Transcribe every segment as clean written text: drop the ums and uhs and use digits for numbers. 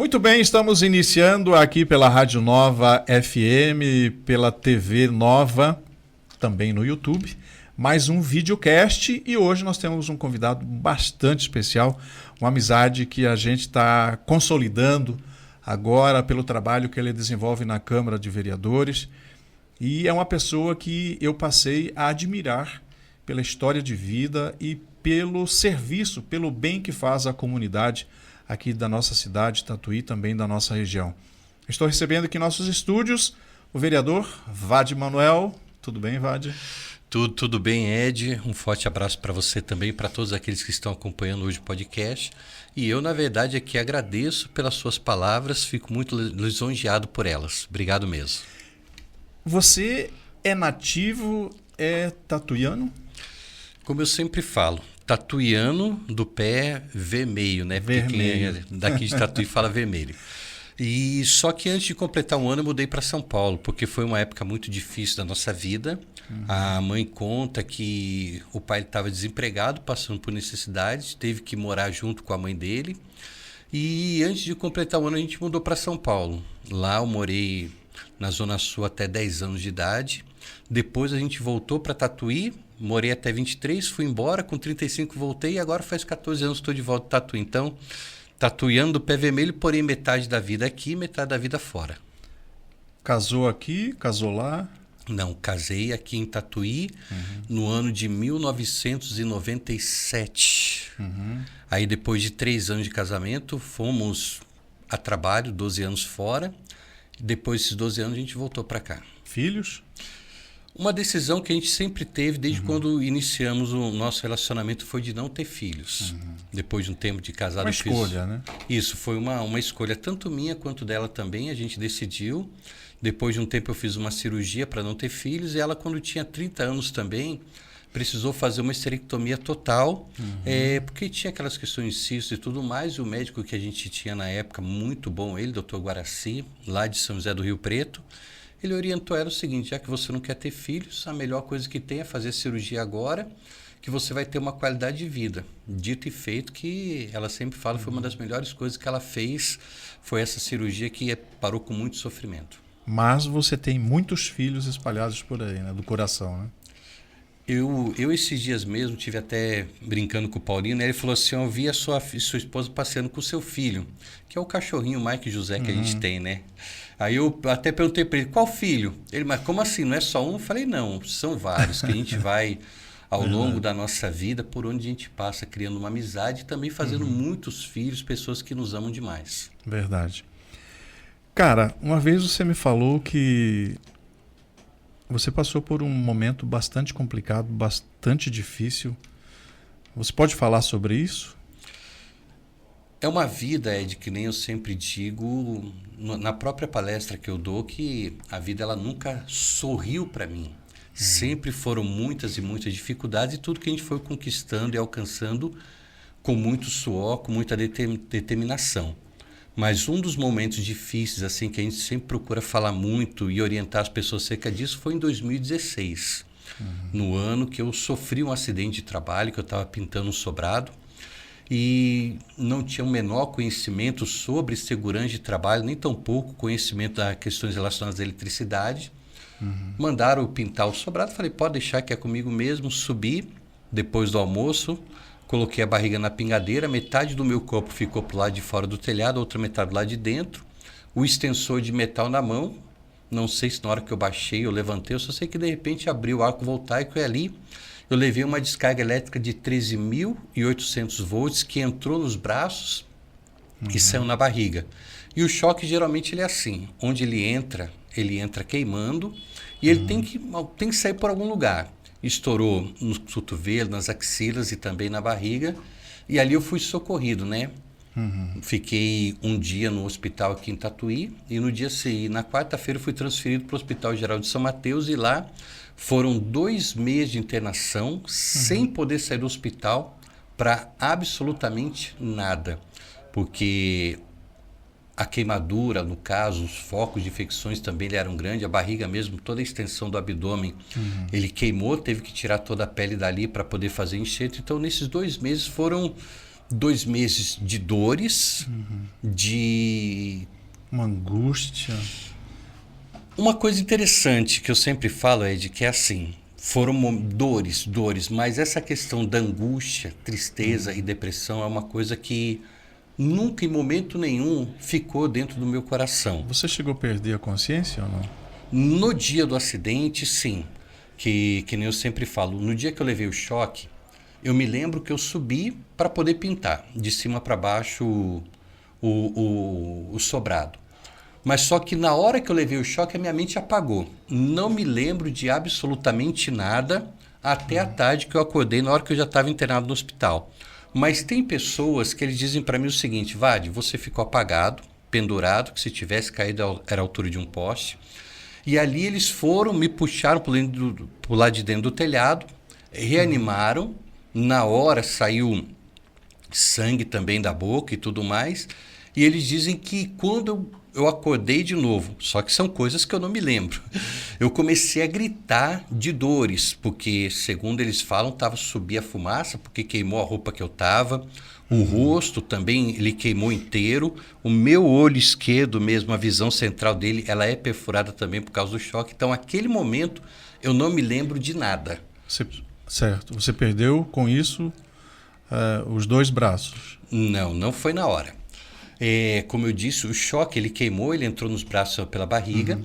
Muito bem, estamos iniciando aqui pela Rádio Nova FM, pela TV Nova, também no YouTube, mais um videocast e hoje nós temos um convidado bastante especial, uma amizade que a gente está consolidando agora pelo trabalho que ele desenvolve na Câmara de Vereadores e é uma pessoa que eu passei a admirar pela história de vida e pelo serviço, pelo bem que faz à comunidade aqui da nossa cidade, Tatuí, também da nossa região. Estou recebendo aqui em nossos estúdios o vereador Vade Manuel. Tudo bem, Vade? Tudo bem, Ed. Um forte abraço para você também, para todos aqueles que estão acompanhando hoje o podcast. E eu, na verdade, aqui agradeço pelas suas palavras, fico muito lisonjeado por elas. Obrigado mesmo. Você é nativo, é tatuiano? Como eu sempre falo, tatuiano do pé vermelho, né? Porque Vermelho. quem é daqui de Tatuí fala vermelho. E só que antes de completar um ano eu mudei para São Paulo, porque foi uma época muito difícil da nossa vida. A mãe conta que o pai estava desempregado, passando por necessidade, teve que morar junto com a mãe dele. E antes de completar o ano a gente mudou para São Paulo. Lá eu morei na Zona Sul até 10 anos de idade. Depois a gente voltou para Tatuí, morei até 23, fui embora, com 35 voltei e agora faz 14 anos que estou de volta em Tatuí. Então, tatuiano do pé vermelho, porém metade da vida aqui, metade da vida fora. Casou aqui, casou lá? Não, casei aqui em Tatuí no ano de 1997. Aí depois de 3 anos de casamento, fomos a trabalho, 12 anos fora. Depois desses 12 anos a gente voltou para cá. Filhos? Uma decisão que a gente sempre teve desde quando iniciamos o nosso relacionamento foi de não ter filhos. Depois de um tempo de casado... Uma escolha, né? Isso, foi uma escolha tanto minha quanto dela também, a gente decidiu. Depois de um tempo eu fiz uma cirurgia para não ter filhos e ela, quando tinha 30 anos também, precisou fazer uma esterectomia total, porque tinha aquelas questões de cisto e tudo mais, e o médico que a gente tinha na época, muito bom ele, Dr. Guaraci, lá de São José do Rio Preto, ele orientou ela o seguinte: já que você não quer ter filhos, a melhor coisa que tem é fazer cirurgia agora, que você vai ter uma qualidade de vida. Dito e feito, que ela sempre fala, foi uma das melhores coisas que ela fez, foi essa cirurgia que parou com muito sofrimento. Mas você tem muitos filhos espalhados por aí, né? Do coração, né? Eu esses dias mesmo, tive até brincando com o Paulinho, né? Ele falou assim: eu vi a sua esposa passeando com o seu filho, que é o cachorrinho Mike José que a gente tem, né? Aí eu até perguntei para ele: qual filho? Ele: mas como assim? Não é só um? Eu falei: não, são vários, que a gente vai ao longo da nossa vida, por onde a gente passa, criando uma amizade e também fazendo muitos filhos, pessoas que nos amam demais. Verdade. Cara, uma vez você me falou que você passou por um momento bastante complicado, bastante difícil. Você pode falar sobre isso? É uma vida, Ed, que nem eu sempre digo, na própria palestra que eu dou, que a vida ela nunca sorriu para mim. Sempre foram muitas e muitas dificuldades e tudo que a gente foi conquistando e alcançando com muito suor, com muita determinação. Mas um dos momentos difíceis, assim, que a gente sempre procura falar muito e orientar as pessoas acerca disso, foi em 2016. No ano que eu sofri um acidente de trabalho, que eu estava pintando um sobrado e não tinha o menor conhecimento sobre segurança de trabalho, nem tampouco conhecimento das questões relacionadas à eletricidade. Mandaram eu pintar o sobrado, falei: pode deixar que é comigo mesmo. Subi depois do almoço, coloquei a barriga na pingadeira, metade do meu corpo ficou pro lado de fora do telhado, a outra metade do lado de dentro, o extensor de metal na mão. Não sei se na hora que eu baixei, eu levantei, eu só sei que de repente abriu o arco voltaico e ali eu levei uma descarga elétrica de 13.800 volts que entrou nos braços e saiu na barriga. E o choque geralmente ele é assim, onde ele entra queimando e ele tem que sair por algum lugar. Estourou no cotovelo, nas axilas e também na barriga. E ali eu fui socorrido, né? Fiquei um dia no hospital aqui em Tatuí e no dia seguinte, na quarta-feira, fui transferido para o Hospital Geral de São Mateus e lá foram 2 meses de internação sem poder sair do hospital para absolutamente nada. Porque a queimadura, no caso, os focos de infecções também eram grandes, a barriga mesmo, toda a extensão do abdômen, ele queimou, teve que tirar toda a pele dali para poder fazer enxerto. Então, nesses 2 meses foram 2 meses de dores, de... Uma angústia. Uma coisa interessante que eu sempre falo, Ed, que é assim, foram dores, mas essa questão da angústia, tristeza e depressão é uma coisa que nunca, em momento nenhum, ficou dentro do meu coração. Você chegou a perder a consciência ou não? No dia do acidente, sim. Que nem eu sempre falo, no dia que eu levei o choque, eu me lembro que eu subi para poder pintar, de cima para baixo o sobrado. Mas só que na hora que eu levei o choque, a minha mente apagou. Não me lembro de absolutamente nada até a tarde que eu acordei, na hora que eu já estava internado no hospital. Mas tem pessoas que eles dizem para mim o seguinte: Vade, você ficou apagado, pendurado, que se tivesse caído era a altura de um poste. E ali eles foram, me puxaram pro lado de dentro do telhado, reanimaram. Na hora saiu sangue também da boca e tudo mais. E eles dizem que quando eu acordei de novo, só que são coisas que eu não me lembro, eu comecei a gritar de dores, porque, segundo eles falam, subia a fumaça, porque queimou a roupa que eu estava. O rosto também, ele queimou inteiro. O meu olho esquerdo mesmo, a visão central dele, ela é perfurada também por causa do choque. Então, naquele momento, eu não me lembro de nada. Certo. Você perdeu, com isso, os 2 braços? Não foi na hora. Como eu disse, o choque, ele queimou, ele entrou nos braços pela barriga.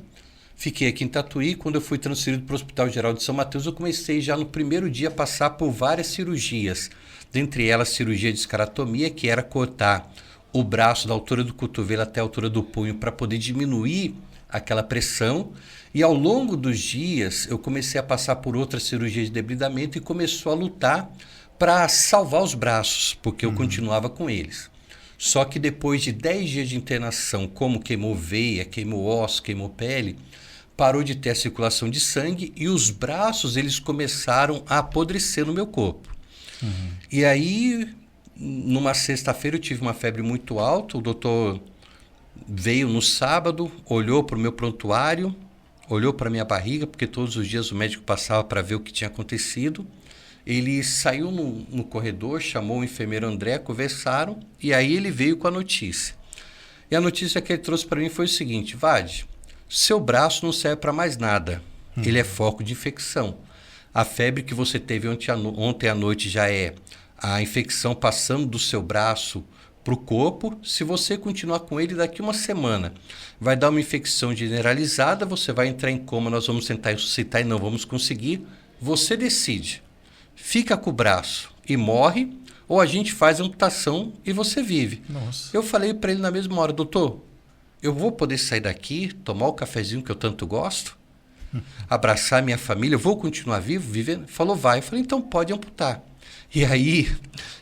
Fiquei aqui em Tatuí. Quando eu fui transferido para o Hospital Geral de São Mateus, eu comecei já no primeiro dia a passar por várias cirurgias. Dentre elas, cirurgia de escaratomia, que era cortar o braço da altura do cotovelo até a altura do punho para poder diminuir aquela pressão. E ao longo dos dias, eu comecei a passar por outras cirurgias de debridamento e começou a lutar para salvar os braços, porque eu continuava com eles. Só que depois de 10 dias de internação, como queimou veia, queimou osso, queimou pele, parou de ter a circulação de sangue e os braços eles começaram a apodrecer no meu corpo. E aí, numa sexta-feira, eu tive uma febre muito alta. O doutor veio no sábado, olhou para o meu prontuário, olhou para a minha barriga, porque todos os dias o médico passava para ver o que tinha acontecido. Ele saiu no corredor, chamou o enfermeiro André, conversaram, e aí ele veio com a notícia. E a notícia que ele trouxe para mim foi o seguinte: Vade, seu braço não serve para mais nada. Ele é foco de infecção. A febre que você teve ontem à noite já é a infecção passando do seu braço para o corpo. Se você continuar com ele, daqui uma semana vai dar uma infecção generalizada, você vai entrar em coma, nós vamos tentar ressuscitar e não vamos conseguir. Você decide. Fica com o braço e morre, ou a gente faz a amputação e você vive. Nossa. Eu falei para ele na mesma hora: doutor, eu vou poder sair daqui, tomar o cafezinho que eu tanto gosto, abraçar minha família, eu vou continuar vivo, vivendo? Falou, vai. Eu falei, então pode amputar. E aí,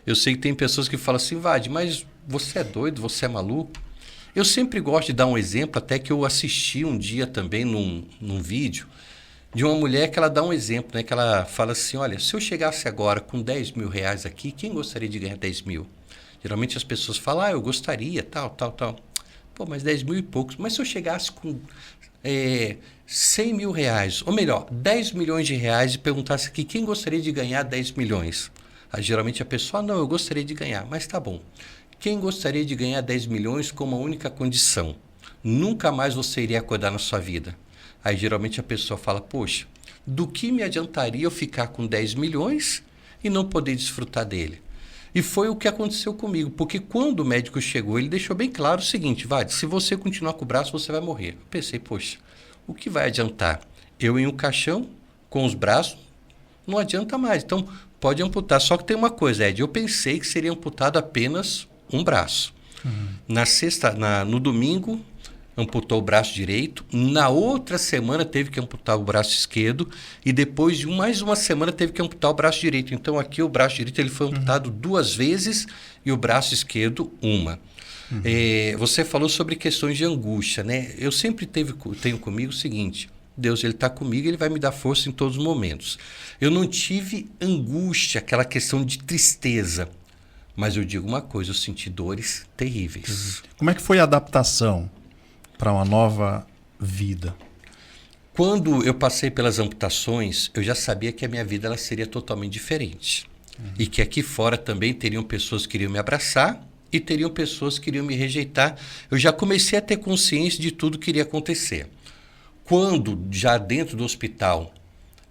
eu sei que tem pessoas que falam assim: Vade, mas você é doido, você é maluco? Eu sempre gosto de dar um exemplo, até que eu assisti um dia também num vídeo, de uma mulher que ela dá um exemplo, né? Que ela fala assim: olha, se eu chegasse agora com 10 mil reais aqui, quem gostaria de ganhar 10 mil? Geralmente as pessoas falam: eu gostaria, tal. Pô, mas 10 mil e poucos. Mas se eu chegasse com 100 mil reais, ou melhor, 10 milhões de reais, e perguntasse aqui quem gostaria de ganhar 10 milhões? Aí, geralmente a pessoa: não, eu gostaria de ganhar. Mas tá bom. Quem gostaria de ganhar 10 milhões com uma única condição? Nunca mais você iria acordar na sua vida. Aí geralmente a pessoa fala: poxa, do que me adiantaria eu ficar com 10 milhões e não poder desfrutar dele? E foi o que aconteceu comigo, porque quando o médico chegou, ele deixou bem claro o seguinte: Vade, se você continuar com o braço, você vai morrer. Eu pensei, poxa, o que vai adiantar? Eu em um caixão, com os braços, não adianta mais. Então, pode amputar. Só que tem uma coisa, Ed, eu pensei que seria amputado apenas um braço. No domingo, amputou o braço direito. Na outra semana teve que amputar o braço esquerdo e depois de mais uma semana teve que amputar o braço direito. Então aqui o braço direito ele foi amputado 2 vezes e o braço esquerdo uma. Você falou sobre questões de angústia, né? Eu sempre tenho comigo o seguinte: Deus, ele está comigo, ele vai me dar força em todos os momentos. Eu não tive angústia, aquela questão de tristeza. Mas eu digo uma coisa, eu senti dores terríveis. Como é que foi a adaptação para uma nova vida? Quando eu passei pelas amputações, eu já sabia que a minha vida ela seria totalmente diferente. E que aqui fora também teriam pessoas que queriam me abraçar e teriam pessoas que queriam me rejeitar. Eu já comecei a ter consciência de tudo que iria acontecer. Quando, já dentro do hospital,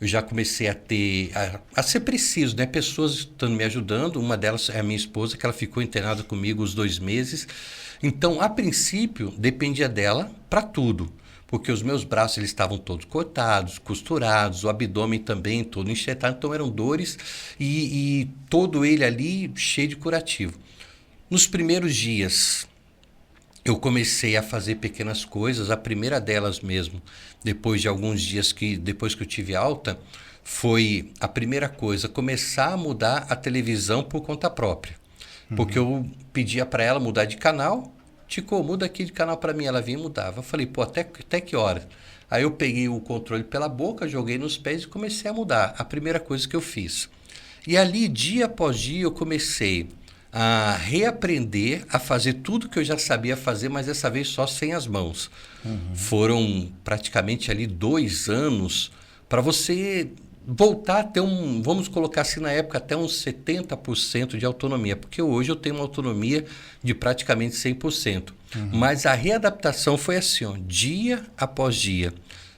eu já comecei a ser preciso, né? Pessoas estando me ajudando. Uma delas é a minha esposa, que ela ficou internada comigo os 2 meses. Então, a princípio, dependia dela para tudo. Porque os meus braços eles estavam todos cortados, costurados, o abdômen também todo enxertado. Então, eram dores e todo ele ali cheio de curativo. Nos primeiros dias, eu comecei a fazer pequenas coisas. A primeira delas mesmo, depois de alguns dias, depois que eu tive alta, foi a primeira coisa, começar a mudar a televisão por conta própria. Porque eu pedia para ela mudar de canal. Tico, muda aqui de canal para mim. Ela vinha e mudava. Eu falei, pô, até que hora? Aí eu peguei o controle pela boca, joguei nos pés e comecei a mudar. A primeira coisa que eu fiz. E ali, dia após dia, eu comecei a reaprender a fazer tudo que eu já sabia fazer, mas dessa vez só sem as mãos. Foram praticamente ali 2 anos para você voltar a ter vamos colocar assim na época, até uns 70% de autonomia, porque hoje eu tenho uma autonomia de praticamente 100%. Mas a readaptação foi assim, ó, dia após dia,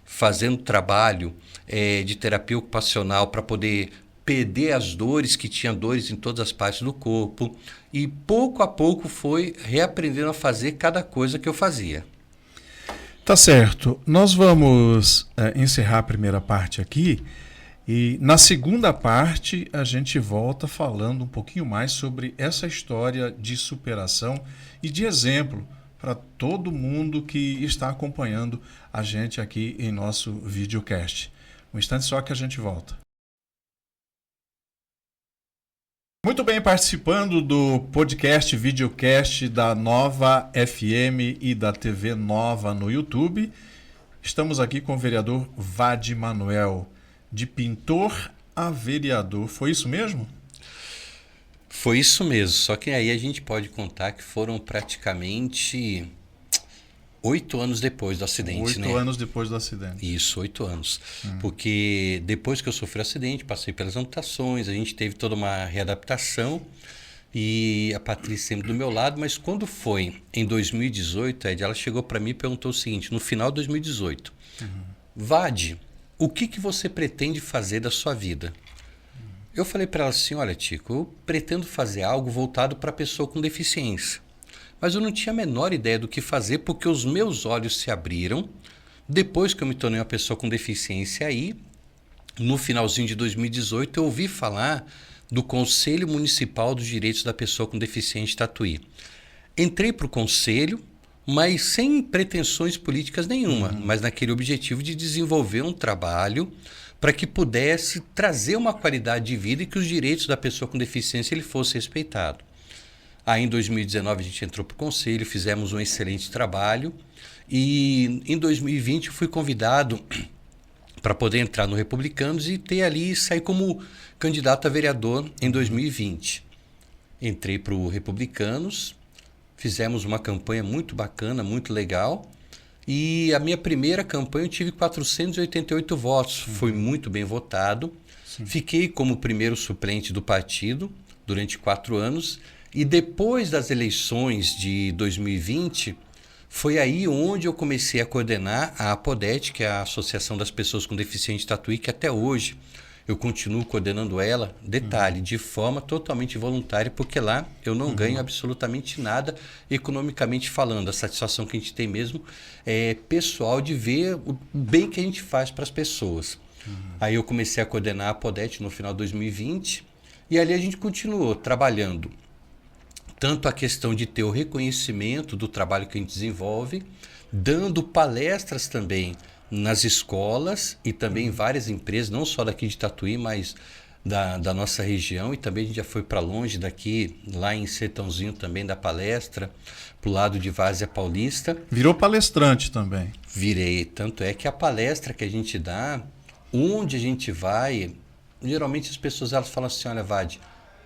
fazendo trabalho de terapia ocupacional para poder perder as dores, que tinha dores em todas as partes do corpo, e pouco a pouco foi reaprendendo a fazer cada coisa que eu fazia. Tá certo. Nós vamos encerrar a primeira parte aqui e na segunda parte a gente volta falando um pouquinho mais sobre essa história de superação e de exemplo para todo mundo que está acompanhando a gente aqui em nosso videocast. Um instante só que a gente volta. Muito bem, participando do podcast, videocast da Nova FM e da TV Nova no YouTube, estamos aqui com o vereador Vade Manuel, de pintor a vereador. Foi isso mesmo? Foi isso mesmo, só que aí a gente pode contar que foram praticamente 8 anos depois do acidente, né? 8 anos depois do acidente. Isso, 8 anos. Porque depois que eu sofri o acidente, passei pelas amputações, a gente teve toda uma readaptação e a Patrícia sempre do meu lado, mas quando foi em 2018, Ed, ela chegou para mim e perguntou o seguinte, no final de 2018, Vade, o que você pretende fazer da sua vida? Eu falei para ela assim, olha, Tico, eu pretendo fazer algo voltado para a pessoa com deficiência. Mas eu não tinha a menor ideia do que fazer, porque os meus olhos se abriram depois que eu me tornei uma pessoa com deficiência. Aí, no finalzinho de 2018, eu ouvi falar do Conselho Municipal dos Direitos da Pessoa com Deficiência de Tatuí. Entrei para o conselho, mas sem pretensões políticas nenhuma, mas naquele objetivo de desenvolver um trabalho para que pudesse trazer uma qualidade de vida e que os direitos da pessoa com deficiência ele fosse respeitado. Aí em 2019 a gente entrou para o conselho, fizemos um excelente trabalho e em 2020 eu fui convidado para poder entrar no Republicanos e ter ali, sair como candidato a vereador em 2020. Entrei para o Republicanos, fizemos uma campanha muito bacana, muito legal e a minha primeira campanha eu tive 488 votos, foi muito bem votado. Fiquei como primeiro suplente do partido durante 4 anos. E depois das eleições de 2020, foi aí onde eu comecei a coordenar a APODET, que é a Associação das Pessoas com Deficiência de Tatuí, que até hoje eu continuo coordenando ela, detalhe, de forma totalmente voluntária, porque lá eu não ganho absolutamente nada economicamente falando. A satisfação que a gente tem mesmo é pessoal de ver o bem que a gente faz para as pessoas. Aí eu comecei a coordenar a APODET no final de 2020 e ali a gente continuou trabalhando tanto a questão de ter o reconhecimento do trabalho que a gente desenvolve, dando palestras também nas escolas e também em várias empresas, não só daqui de Tatuí, mas da nossa região, e também a gente já foi para longe daqui, lá em Sertãozinho também da palestra, para o lado de Várzea Paulista. Virou palestrante também. Virei, tanto é que a palestra que a gente dá, onde a gente vai, geralmente as pessoas elas falam assim, olha Vade,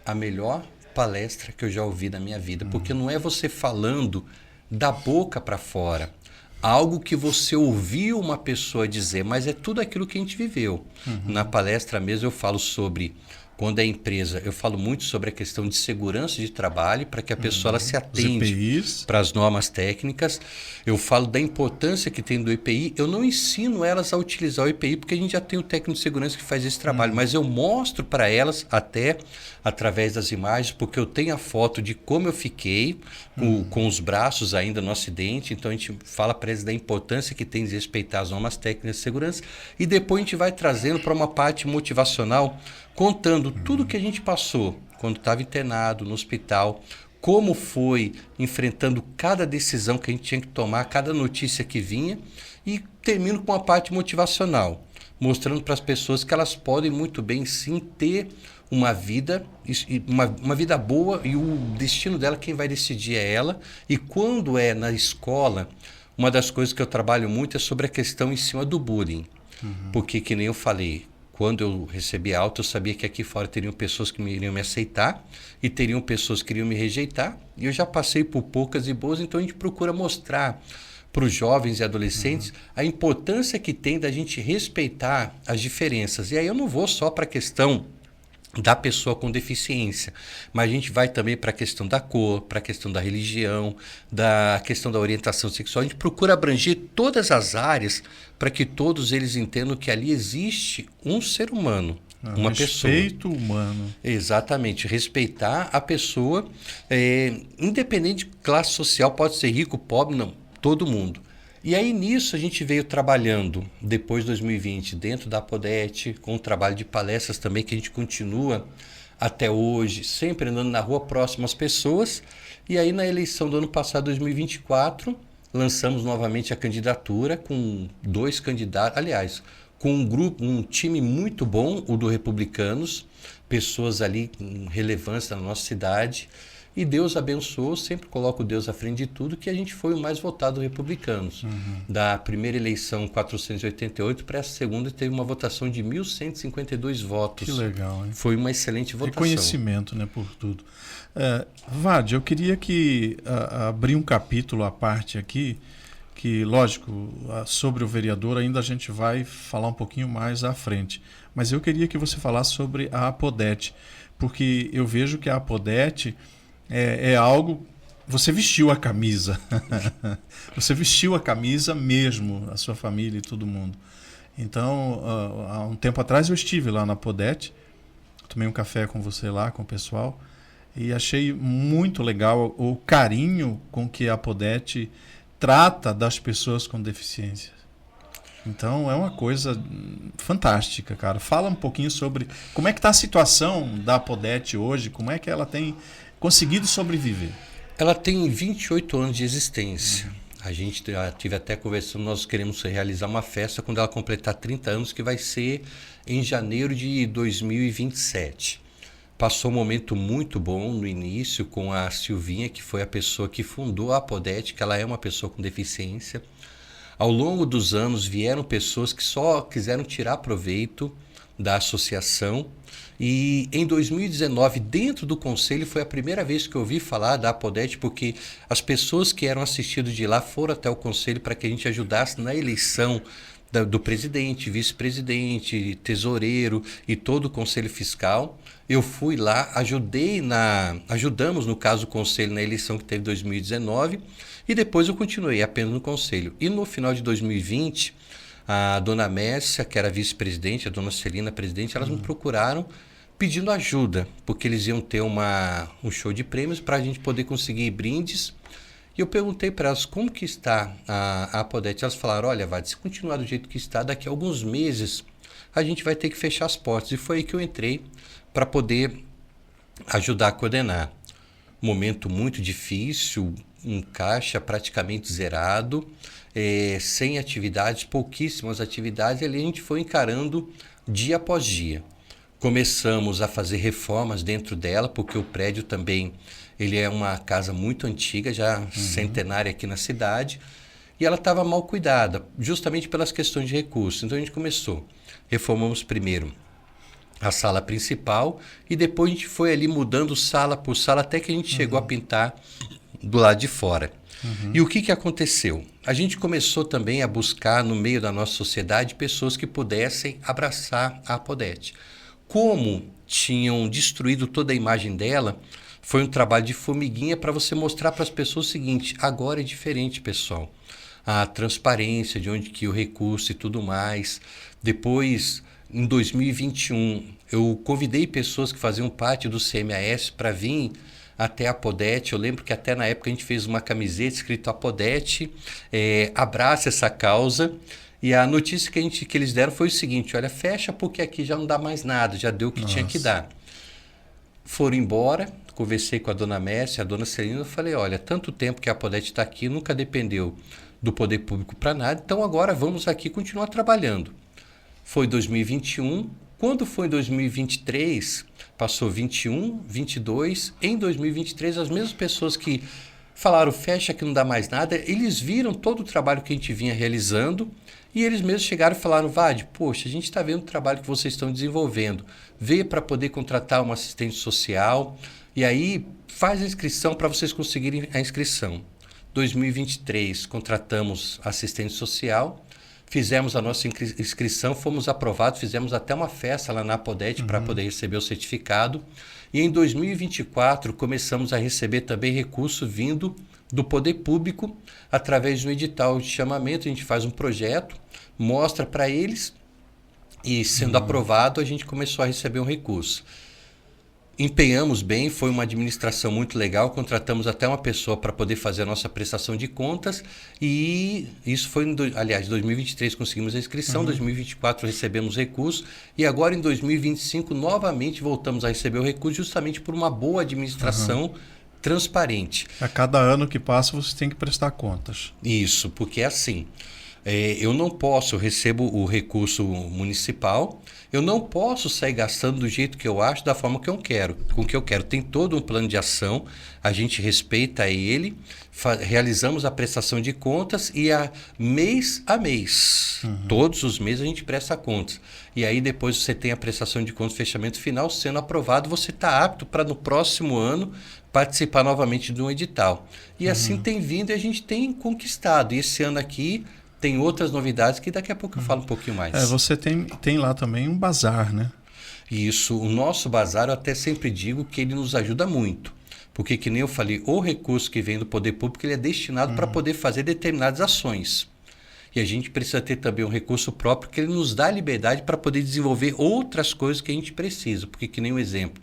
a melhor palestra que eu já ouvi na minha vida, porque não é você falando da boca para fora, algo que você ouviu uma pessoa dizer, mas é tudo aquilo que a gente viveu. Na palestra mesmo eu falo sobre Quando é empresa, eu falo muito sobre a questão de segurança de trabalho, para que a pessoa ela se atende para as normas técnicas. Eu falo da importância que tem do EPI. Eu não ensino elas a utilizar o EPI, porque a gente já tem o técnico de segurança que faz esse trabalho, mas eu mostro para elas, até através das imagens, porque eu tenho a foto de como eu fiquei com os braços ainda no acidente. Então a gente fala para eles da importância que tem de respeitar as normas técnicas de segurança, e depois a gente vai trazendo para uma parte motivacional, contando tudo que a gente passou quando estava internado no hospital, como foi enfrentando cada decisão que a gente tinha que tomar, cada notícia que vinha, e termino com uma parte motivacional, mostrando para as pessoas que elas podem muito bem sim ter uma vida, uma vida boa, e o destino dela, quem vai decidir é ela. E quando é na escola, uma das coisas que eu trabalho muito é sobre a questão em cima do bullying. Porque, que nem eu falei, quando eu recebi alta, eu sabia que aqui fora teriam pessoas que iriam me aceitar e teriam pessoas que iriam me rejeitar. E eu já passei por poucas e boas, então a gente procura mostrar para os jovens e adolescentes a importância que tem da gente respeitar as diferenças. E aí eu não vou só para a questão da pessoa com deficiência, mas a gente vai também para a questão da cor, para a questão da religião, da questão da orientação sexual. A gente procura abranger todas as áreas para que todos eles entendam que ali existe um ser humano, uma pessoa. Respeito humano. Exatamente, respeitar a pessoa, independente de classe social, pode ser rico, pobre, não, todo mundo. E aí nisso a gente veio trabalhando, depois de 2020, dentro da Apodete, com o trabalho de palestras também, que a gente continua até hoje, sempre andando na rua próximo às pessoas. E aí na eleição do ano passado, 2024, lançamos novamente a candidatura com 2 candidatos, aliás, com um time muito bom, o do Republicanos, pessoas ali com relevância na nossa cidade. E Deus abençoou, sempre coloco Deus à frente de tudo, que a gente foi o mais votado Republicanos. Da primeira eleição, 488, para a segunda teve uma votação de 1.152 votos. Que legal, hein? Foi uma excelente votação. Reconhecimento, né, por tudo. Vade, eu queria abrir um capítulo à parte aqui, que, lógico, sobre o vereador ainda a gente vai falar um pouquinho mais à frente. Mas eu queria que você falasse sobre a Apodete, porque eu vejo que a Apodete é algo... Você vestiu a camisa. Você vestiu a camisa mesmo, a sua família e todo mundo. Então, há um tempo atrás eu estive lá na Apodete, tomei um café com você lá, com o pessoal, e achei muito legal o carinho com que a Apodete trata das pessoas com deficiência. Então, é uma coisa fantástica, cara. Fala um pouquinho sobre como é que está a situação da Apodete hoje, como é que ela tem conseguido sobreviver. Ela tem 28 anos de existência. A gente tive até conversando, nós queremos realizar uma festa quando ela completar 30 anos, que vai ser em janeiro de 2027. Passou um momento muito bom no início com a Silvinha, que foi a pessoa que fundou a Apodete, que ela é uma pessoa com deficiência. Ao longo dos anos vieram pessoas que só quiseram tirar proveito da associação. E em 2019, dentro do conselho, foi a primeira vez que eu ouvi falar da Apodete, porque as pessoas que eram assistidas de lá foram até o conselho para que a gente ajudasse na eleição do presidente, vice-presidente, tesoureiro e todo o conselho fiscal. Eu fui lá, ajudamos, no caso, o conselho na eleição que teve em 2019, e depois eu continuei apenas no conselho. E no final de 2020, a dona Mércia, que era vice-presidente, a dona Celina, presidente, elas me procuraram pedindo ajuda, porque eles iam ter um show de prêmios para a gente poder conseguir brindes. E eu perguntei para elas como que está a Apodete. Elas falaram, olha, Vade, se continuar do jeito que está, daqui a alguns meses a gente vai ter que fechar as portas. E foi aí que eu entrei para poder ajudar a coordenar. Momento muito difícil, um caixa praticamente zerado, sem atividades, pouquíssimas atividades, e ali a gente foi encarando dia após dia. Começamos a fazer reformas dentro dela, porque o prédio também ele é uma casa muito antiga, já centenária aqui na cidade, e ela estava mal cuidada, justamente pelas questões de recursos. Então a gente começou, reformamos primeiro a sala principal, e depois a gente foi ali mudando sala por sala, até que a gente chegou a pintar do lado de fora. E o que aconteceu? A gente começou também a buscar no meio da nossa sociedade pessoas que pudessem abraçar a Apodete. Como tinham destruído toda a imagem dela. Foi um trabalho de formiguinha para você mostrar para as pessoas o seguinte: agora é diferente, pessoal. A transparência de onde que o recurso e tudo mais. Depois, em 2021, eu convidei pessoas que faziam parte do CMAS para vir até a Podete. Eu lembro que até na época a gente fez uma camiseta escrito Apodete, abraça essa causa. E a notícia que eles deram foi o seguinte: olha, fecha porque aqui já não dá mais nada, já deu o que tinha que dar. Foram embora, conversei com a dona Mércia, a dona Celina, eu falei: olha, tanto tempo que a Podete está aqui, nunca dependeu do poder público para nada, então agora vamos aqui continuar trabalhando. Foi 2021, quando foi em 2023, passou 21, 22, em 2023 as mesmas pessoas que falaram fecha que não dá mais nada, eles viram todo o trabalho que a gente vinha realizando e eles mesmos chegaram e falaram: Vade, poxa, a gente está vendo o trabalho que vocês estão desenvolvendo, veio para poder contratar um assistente social e aí faz a inscrição para vocês conseguirem a inscrição. 2023 contratamos assistente social, fizemos a nossa inscrição, fomos aprovados, fizemos até uma festa lá na Apodete para poder receber o certificado. E em 2024 começamos a receber também recurso vindo do poder público através de um edital de chamamento. A gente faz um projeto, mostra para eles e, sendo aprovado, a gente começou a receber um recurso. Empenhamos bem, foi uma administração muito legal, contratamos até uma pessoa para poder fazer a nossa prestação de contas e isso foi, aliás, em 2023 conseguimos a inscrição, 2024 recebemos recursos e agora em 2025 novamente voltamos a receber o recurso justamente por uma boa administração transparente. A cada ano que passa você tem que prestar contas. Isso, porque é assim, eu não posso, eu recebo o recurso municipal, eu não posso sair gastando do jeito que eu acho, da forma que eu quero, com o que eu quero. Tem todo um plano de ação, a gente respeita ele, realizamos a prestação de contas e mês a mês, todos os meses a gente presta contas. E aí depois você tem a prestação de contas, fechamento final, sendo aprovado, você está apto para no próximo ano participar novamente de um edital. E assim tem vindo e a gente tem conquistado. E esse ano aqui tem outras novidades que daqui a pouco eu falo um pouquinho mais. Você tem lá também um bazar, né? Isso, o nosso bazar eu até sempre digo que ele nos ajuda muito. Porque, que nem eu falei, o recurso que vem do poder público ele é destinado para poder fazer determinadas ações. E a gente precisa ter também um recurso próprio que ele nos dá liberdade para poder desenvolver outras coisas que a gente precisa. Porque, que nem um exemplo,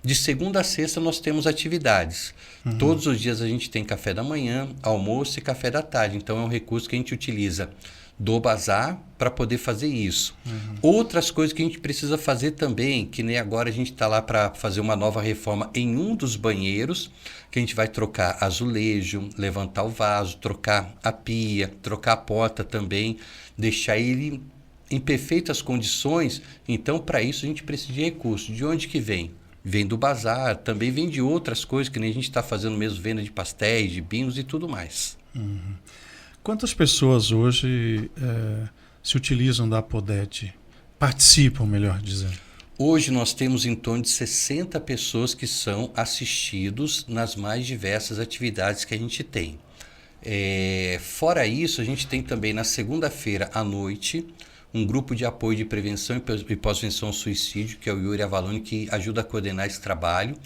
de segunda a sexta nós temos atividades. Todos os dias a gente tem café da manhã, almoço e café da tarde. Então é um recurso que a gente utiliza do bazar para poder fazer isso. Outras coisas que a gente precisa fazer também, que nem agora a gente está lá para fazer uma nova reforma em um dos banheiros, que a gente vai trocar azulejo, levantar o vaso, trocar a pia, trocar a porta também, deixar ele em perfeitas condições. Então, para isso a gente precisa de recurso. De onde que vem? Vem do bazar, também vem de outras coisas, que nem a gente está fazendo mesmo, venda de pastéis, de bingos e tudo mais. Quantas pessoas hoje se utilizam da Apodete? Participam, melhor dizendo. Hoje nós temos em torno de 60 pessoas que são assistidos nas mais diversas atividades que a gente tem. Fora isso, a gente tem também na segunda-feira à noite um grupo de apoio de prevenção e pós-venção ao suicídio, que é o Yuri Avalone, que ajuda a coordenar esse trabalho,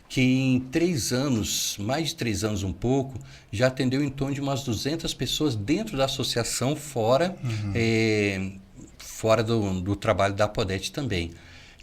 que em 3 anos, mais de 3 anos um pouco, já atendeu em torno de umas 200 pessoas dentro da associação, fora do trabalho da Apodete também.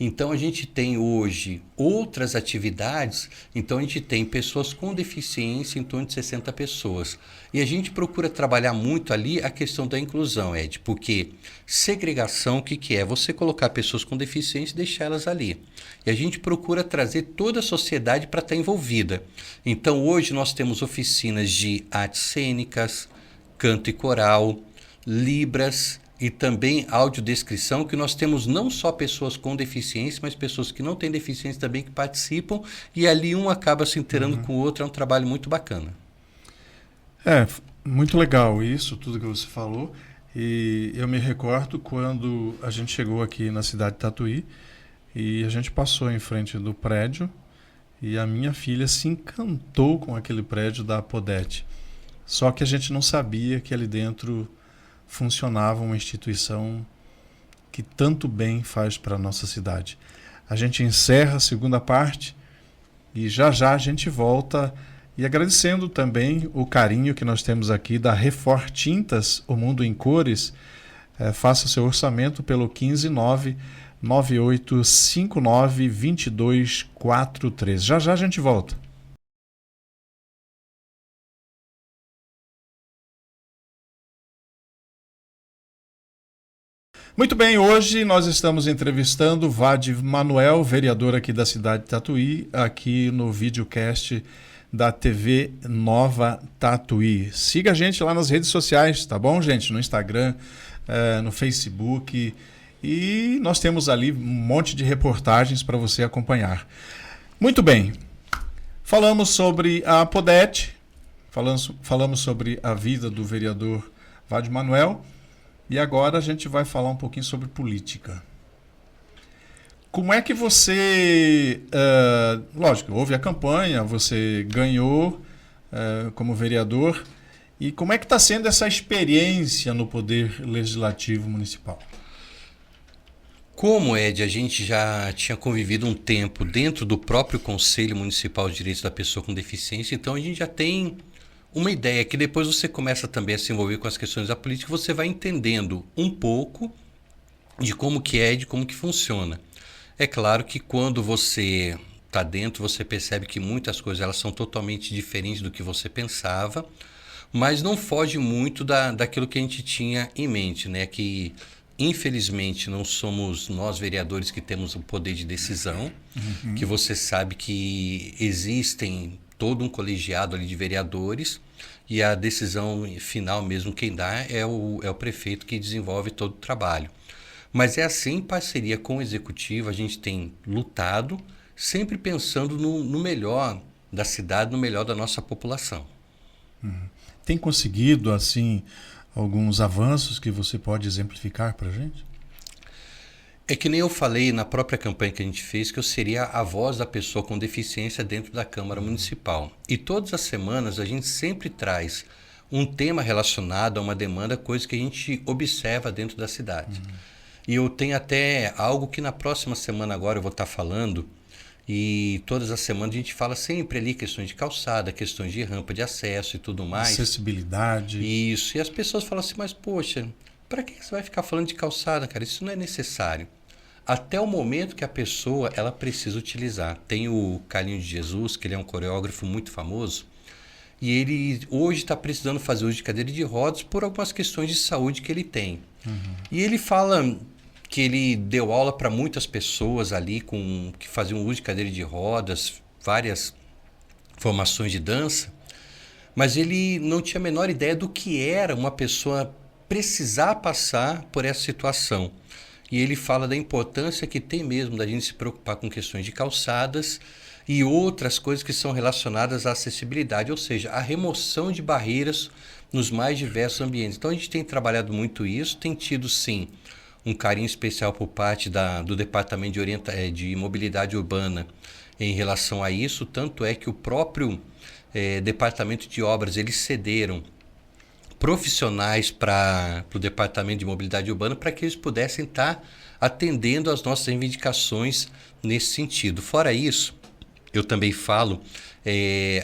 Então, a gente tem hoje outras atividades, então a gente tem pessoas com deficiência em torno de 60 pessoas. E a gente procura trabalhar muito ali a questão da inclusão, Ed, porque segregação, o que é? Você colocar pessoas com deficiência e deixar elas ali. E a gente procura trazer toda a sociedade para estar envolvida. Então, hoje nós temos oficinas de artes cênicas, canto e coral, libras, e também audiodescrição, que nós temos não só pessoas com deficiência, mas pessoas que não têm deficiência também que participam, e ali um acaba se inteirando com o outro, é um trabalho muito bacana. Muito legal isso, tudo que você falou, e eu me recordo quando a gente chegou aqui na cidade de Tatuí, e a gente passou em frente do prédio, e a minha filha se encantou com aquele prédio da Apodete, só que a gente não sabia que ali dentro funcionava uma instituição que tanto bem faz para a nossa cidade. a gente encerra a segunda parte e já já a gente volta. E agradecendo também o carinho que nós temos aqui da Refor Tintas, o mundo em cores. Faça seu orçamento pelo 15998592243. Já já a gente volta. Muito bem, hoje nós estamos entrevistando Vade Manuel, vereador aqui da cidade de Tatuí, aqui no videocast da TV Nova Tatuí. Siga a gente lá nas redes sociais, tá bom, gente? No Instagram, no Facebook, e nós temos ali um monte de reportagens para você acompanhar. Muito bem, falamos sobre a Podete, falamos sobre a vida do vereador Vade Manuel, e agora a gente vai falar um pouquinho sobre política. Como é que você... lógico, houve a campanha, você ganhou como vereador. E como é que está sendo essa experiência no Poder Legislativo Municipal? Como, Ed, a gente já tinha convivido um tempo dentro do próprio Conselho Municipal de Direitos da Pessoa com Deficiência, então a gente já tem uma ideia que depois você começa também a se envolver com as questões da política, você vai entendendo um pouco de como que é e de como que funciona. É claro que quando você está dentro, você percebe que muitas coisas elas são totalmente diferentes do que você pensava, mas não foge muito daquilo que a gente tinha em mente, né? Que infelizmente não somos nós vereadores que temos o poder de decisão, que você sabe que existem todo um colegiado ali de vereadores e a decisão final mesmo quem dá é o prefeito que desenvolve todo o trabalho. Mas é assim, em parceria com o executivo, a gente tem lutado, sempre pensando no melhor da cidade, no melhor da nossa população. Tem conseguido, assim, alguns avanços que você pode exemplificar para a gente? É que nem eu falei na própria campanha que a gente fez, que eu seria a voz da pessoa com deficiência dentro da Câmara Municipal. E todas as semanas a gente sempre traz um tema relacionado a uma demanda, coisa que a gente observa dentro da cidade. E eu tenho até algo que na próxima semana agora eu vou estar falando, e todas as semanas a gente fala sempre ali questões de calçada, questões de rampa de acesso e tudo mais. Acessibilidade. Isso, e as pessoas falam assim, mas poxa, para que você vai ficar falando de calçada, cara? Isso não é necessário. Até o momento que a pessoa ela precisa utilizar. Tem o Carlinhos de Jesus, que ele é um coreógrafo muito famoso, e ele hoje está precisando fazer uso de cadeira de rodas por algumas questões de saúde que ele tem. E ele fala que ele deu aula para muitas pessoas ali que faziam uso de cadeira de rodas, várias formações de dança, mas ele não tinha a menor ideia do que era uma pessoa precisar passar por essa situação. E ele fala da importância que tem mesmo da gente se preocupar com questões de calçadas e outras coisas que são relacionadas à acessibilidade, ou seja, a remoção de barreiras nos mais diversos ambientes. Então a gente tem trabalhado muito isso, tem tido sim um carinho especial por parte do Departamento de Mobilidade Urbana em relação a isso, tanto é que o próprio Departamento de Obras, eles cederam profissionais para o Departamento de Mobilidade Urbana para que eles pudessem estar atendendo às nossas reivindicações nesse sentido. Fora isso, eu também falo,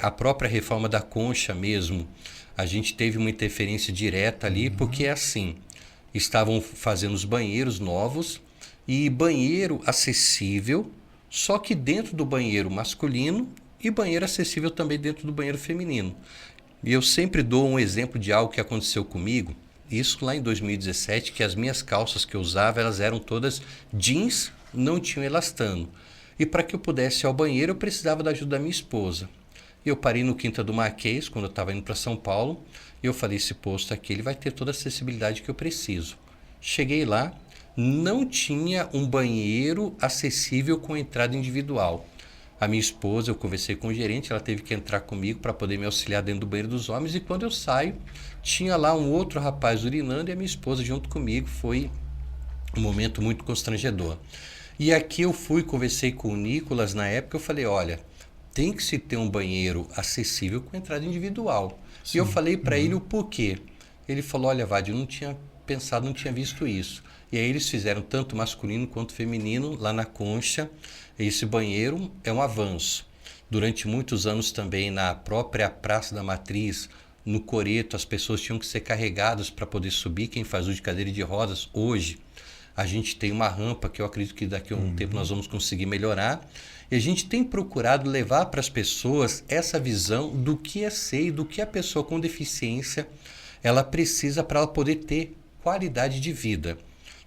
a própria reforma da Concha mesmo, a gente teve uma interferência direta ali, porque é assim, estavam fazendo os banheiros novos e banheiro acessível, só que dentro do banheiro masculino e banheiro acessível também dentro do banheiro feminino. E eu sempre dou um exemplo de algo que aconteceu comigo, isso lá em 2017, que as minhas calças que eu usava, elas eram todas jeans, não tinham elastano. E para que eu pudesse ir ao banheiro, eu precisava da ajuda da minha esposa. Eu parei no Quinta do Marquês, quando eu estava indo para São Paulo, e eu falei, esse posto aqui ele vai ter toda a acessibilidade que eu preciso. Cheguei lá, não tinha um banheiro acessível com entrada individual. A minha esposa, eu conversei com o gerente, ela teve que entrar comigo para poder me auxiliar dentro do banheiro dos homens, e quando eu saio, tinha lá um outro rapaz urinando e a minha esposa junto comigo. Foi um momento muito constrangedor. E aqui eu conversei com o Nicolas na época, eu falei, olha, tem que se ter um banheiro acessível com entrada individual. Sim. E eu falei para ele o porquê. Ele falou, olha, Vade, eu não tinha pensado, não tinha visto isso. E aí eles fizeram tanto masculino quanto feminino lá na Concha. Esse banheiro é um avanço. Durante muitos anos também na própria Praça da Matriz, no Coreto, as pessoas tinham que ser carregadas para poder subir, quem faz uso de cadeira de rodas. Hoje a gente tem uma rampa que eu acredito que daqui a um tempo nós vamos conseguir melhorar. E a gente tem procurado levar para as pessoas essa visão do que é ser e do que a pessoa com deficiência ela precisa para ela poder ter qualidade de vida.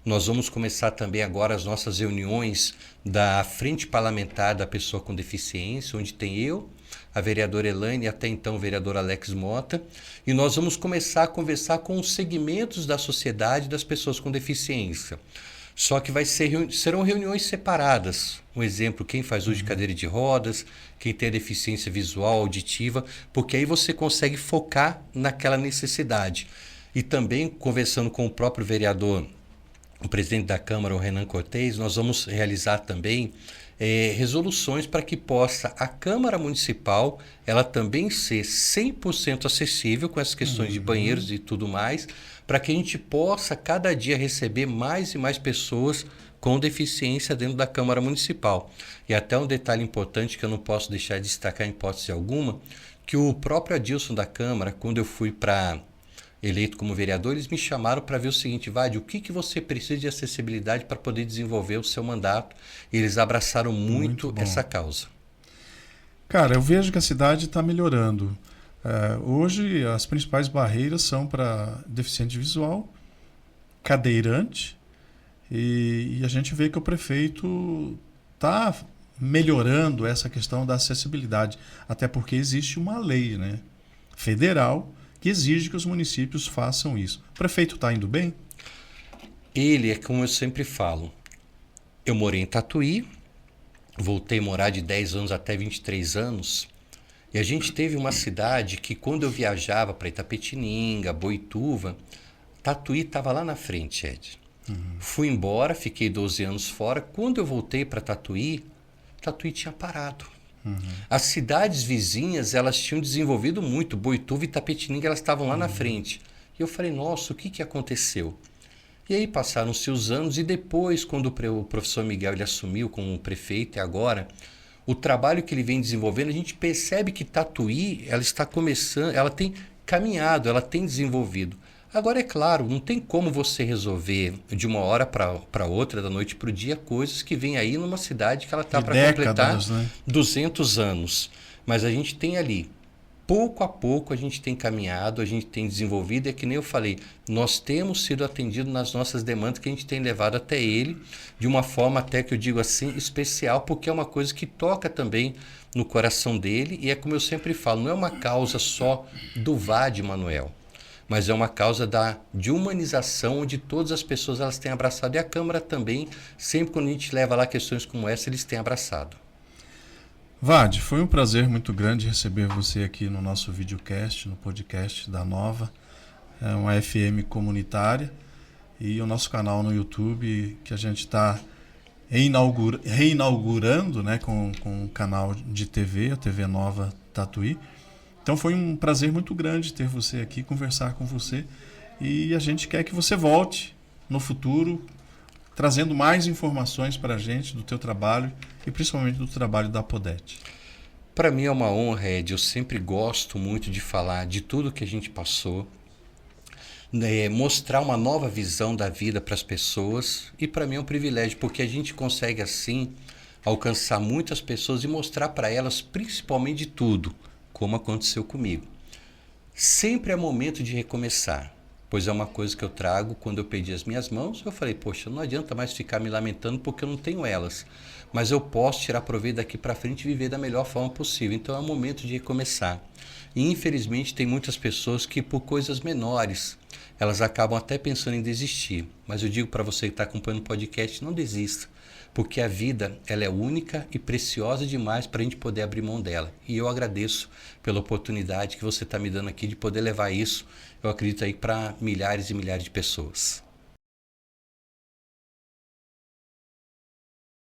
Nós vamos começar também agora as nossas reuniões da Frente Parlamentar da Pessoa com Deficiência, onde tem eu, a vereadora Elaine e até então o vereador Alex Mota, e nós vamos começar a conversar com os segmentos da sociedade das pessoas com deficiência. Só que serão reuniões separadas. Um exemplo, quem faz uso de cadeira de rodas, quem tem a deficiência visual, auditiva, porque aí você consegue focar naquela necessidade. E também, conversando com o próprio vereador, o presidente da Câmara, o Renan Cortez, nós vamos realizar também resoluções para que possa a Câmara Municipal ela também ser 100% acessível com essas questões de banheiros e tudo mais, para que a gente possa cada dia receber mais e mais pessoas com deficiência dentro da Câmara Municipal. E até um detalhe importante que eu não posso deixar de destacar em hipótese alguma, que o próprio Adilson da Câmara, quando eu fui eleito como vereador, eles me chamaram para ver o seguinte: Vade, o que você precisa de acessibilidade para poder desenvolver o seu mandato? E eles abraçaram muito essa causa. Cara, eu vejo que a cidade está melhorando. Hoje as principais barreiras são para deficiente visual, cadeirante, e a gente vê que o prefeito está melhorando essa questão da acessibilidade, até porque existe uma lei, né, federal que exige que os municípios façam isso. O prefeito está indo bem? Ele é como eu sempre falo. Eu morei em Tatuí, voltei a morar de 10 anos até 23 anos, e a gente teve uma cidade que quando eu viajava para Itapetininga, Boituva, Tatuí estava lá na frente, Ed. Fui embora, fiquei 12 anos fora. Quando eu voltei para Tatuí, Tatuí tinha parado. As cidades vizinhas, elas tinham desenvolvido muito. Boituva e Itapetininga, elas estavam lá na frente. E eu falei, nossa, o que aconteceu? E aí passaram-se os anos e depois, quando o professor Miguel ele assumiu como prefeito e agora, o trabalho que ele vem desenvolvendo, a gente percebe que Tatuí, ela está começando, ela tem caminhado, ela tem desenvolvido. Agora, é claro, não tem como você resolver de uma hora para outra, da noite para o dia, coisas que vêm aí numa cidade que ela está para completar 200 anos. Mas a gente tem ali, pouco a pouco a gente tem caminhado, a gente tem desenvolvido, é que nem eu falei, nós temos sido atendidos nas nossas demandas que a gente tem levado até ele, de uma forma até que eu digo assim, especial, porque é uma coisa que toca também no coração dele, e é como eu sempre falo, não é uma causa só do Vade Manuel, mas é uma causa de humanização, onde todas as pessoas elas têm abraçado. E a Câmara também, sempre quando a gente leva lá questões como essa, eles têm abraçado. Vade, foi um prazer muito grande receber você aqui no nosso videocast, no podcast da Nova. É uma FM comunitária e o nosso canal no YouTube, que a gente está reinaugurando, né, com um canal de TV, a TV Nova Tatuí. Então foi um prazer muito grande ter você aqui, conversar com você, e a gente quer que você volte no futuro, trazendo mais informações para a gente do teu trabalho e principalmente do trabalho da Podete. Para mim é uma honra, Ed, eu sempre gosto muito de falar de tudo que a gente passou, mostrar uma nova visão da vida para as pessoas, e para mim é um privilégio, porque a gente consegue assim alcançar muitas pessoas e mostrar para elas principalmente de tudo, como aconteceu comigo. Sempre é momento de recomeçar, pois é uma coisa que eu trago quando eu perdi as minhas mãos. Eu falei, poxa, não adianta mais ficar me lamentando porque eu não tenho elas, mas eu posso tirar proveito daqui para frente e viver da melhor forma possível. Então é um momento de recomeçar. E infelizmente tem muitas pessoas que por coisas menores, elas acabam até pensando em desistir. Mas eu digo para você que está acompanhando o podcast, não desista. Porque a vida ela é única e preciosa demais para a gente poder abrir mão dela. E eu agradeço pela oportunidade que você está me dando aqui de poder levar isso, eu acredito aí, para milhares e milhares de pessoas.